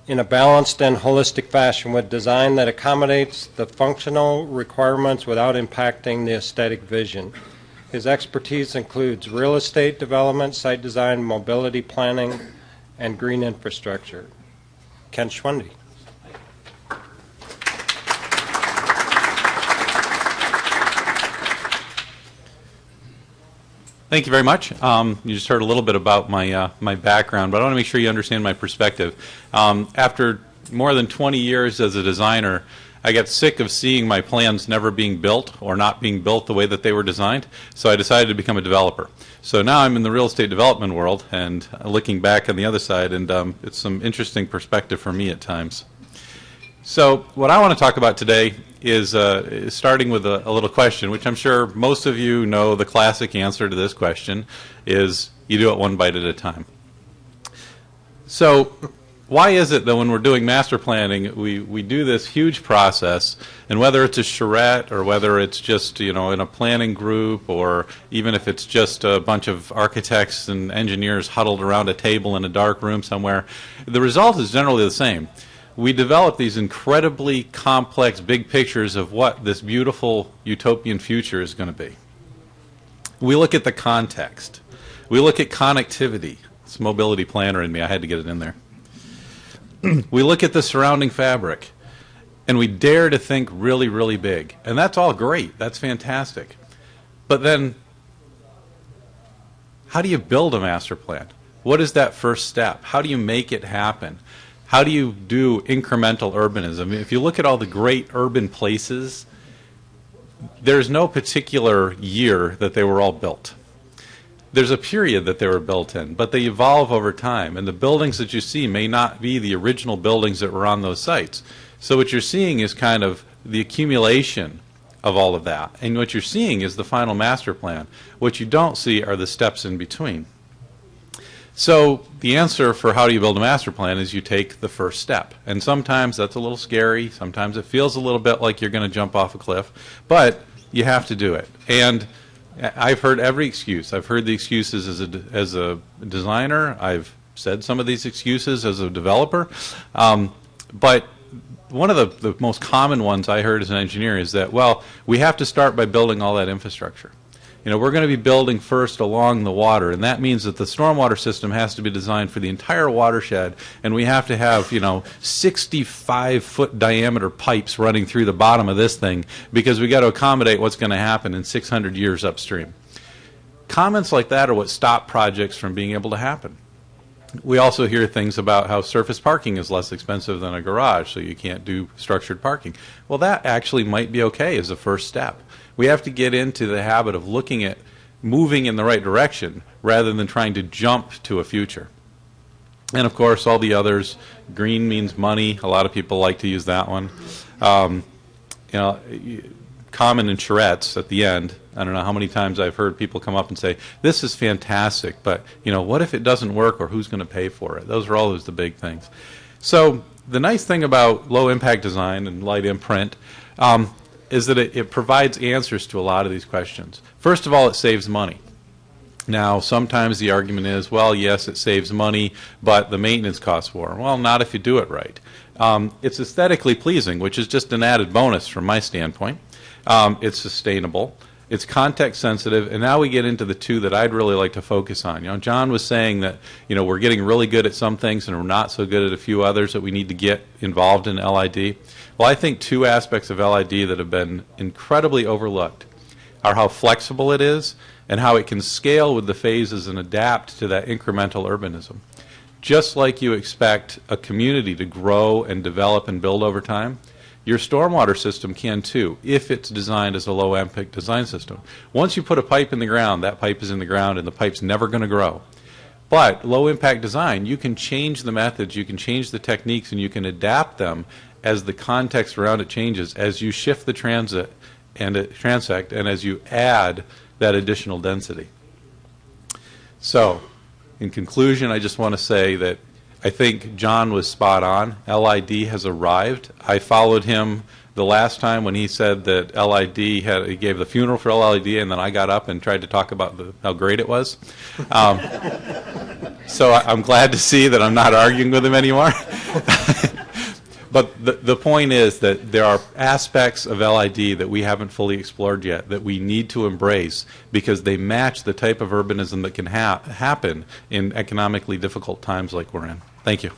in a balanced and holistic fashion with design that accommodates the functional requirements without impacting the aesthetic vision. His expertise includes real estate development, site design, mobility planning, and green infrastructure. Ken Schwendy. Thank you very much. You just heard a little bit about my background, but I want to make sure you understand my perspective. After more than 20 years as a designer, I got sick of seeing my plans never being built or not being built the way that they were designed, so I decided to become a developer. So now I'm in the real estate development world and looking back on the other side, and it's some interesting perspective for me at times. So what I want to talk about today is starting with a little question, which I'm sure most of you know the classic answer to this question is you do it one bite at a time. So why is it that when we're doing master planning, we do this huge process, and whether it's a charrette or whether it's just, in a planning group, or even if it's just a bunch of architects and engineers huddled around a table in a dark room somewhere, the result is generally the same. We develop these incredibly complex big pictures of what this beautiful utopian future is going to be. We look at the context. We look at connectivity. It's mobility planner in me. I had to get it in there. We look at the surrounding fabric, and we dare to think really, really big. And that's all great. That's fantastic. But then, how do you build a master plan? What is that first step? How do you make it happen? How do you do incremental urbanism? If you look at all the great urban places, there's no particular year that they were all built. There's a period that they were built in, but they evolve over time, and the buildings that you see may not be the original buildings that were on those sites. So what you're seeing is kind of the accumulation of all of that, and what you're seeing is the final master plan. What you don't see are the steps in between. So the answer for how do you build a master plan is you take the first step. And sometimes that's a little scary. Sometimes it feels a little bit like you're going to jump off a cliff. But you have to do it. And I've heard every excuse. I've heard the excuses as a designer. I've said some of these excuses as a developer. But one of the most common ones I heard as an engineer is that, well, we have to start by building all that infrastructure. We're going to be building first along the water, and that means that the stormwater system has to be designed for the entire watershed, and we have to have, 65-foot diameter pipes running through the bottom of this thing because we got to accommodate what's going to happen in 600 years upstream. Comments like that are what stop projects from being able to happen. We also hear things about how surface parking is less expensive than a garage, so you can't do structured parking. Well, that actually might be okay as a first step. We have to get into the habit of looking at moving in the right direction rather than trying to jump to a future. And of course, all the others, green means money. A lot of people like to use that one. Common in charrettes at the end. I don't know how many times I've heard people come up and say, this is fantastic, but what if it doesn't work, or who's going to pay for it? Those are always the big things. So the nice thing about low impact design and light imprint is that it provides answers to a lot of these questions. First of all, it saves money. Now, sometimes the argument is, well, yes, it saves money, but the maintenance costs more. Well, not if you do it right. It's aesthetically pleasing, which is just an added bonus from my standpoint. It's sustainable. It's context sensitive, and now we get into the two that I'd really like to focus on. John was saying that we're getting really good at some things and we're not so good at a few others that we need to get involved in LID. Well, I think two aspects of LID that have been incredibly overlooked are how flexible it is and how it can scale with the phases and adapt to that incremental urbanism. Just like you expect a community to grow and develop and build over time, your stormwater system can too, if it's designed as a low impact design system. Once you put a pipe in the ground, that pipe is in the ground and the pipe's never going to grow. But low impact design, you can change the methods, you can change the techniques, and you can adapt them as the context around it changes, as you shift the transect and as you add that additional density. So, in conclusion, I just want to say that I think John was spot on. LID has arrived. I followed him the last time when he said that he gave the funeral for LID, and then I got up and tried to talk about how great it was. So I'm glad to see that I'm not arguing with him anymore. But the point is that there are aspects of LID that we haven't fully explored yet that we need to embrace because they match the type of urbanism that can happen in economically difficult times like we're in. Thank you.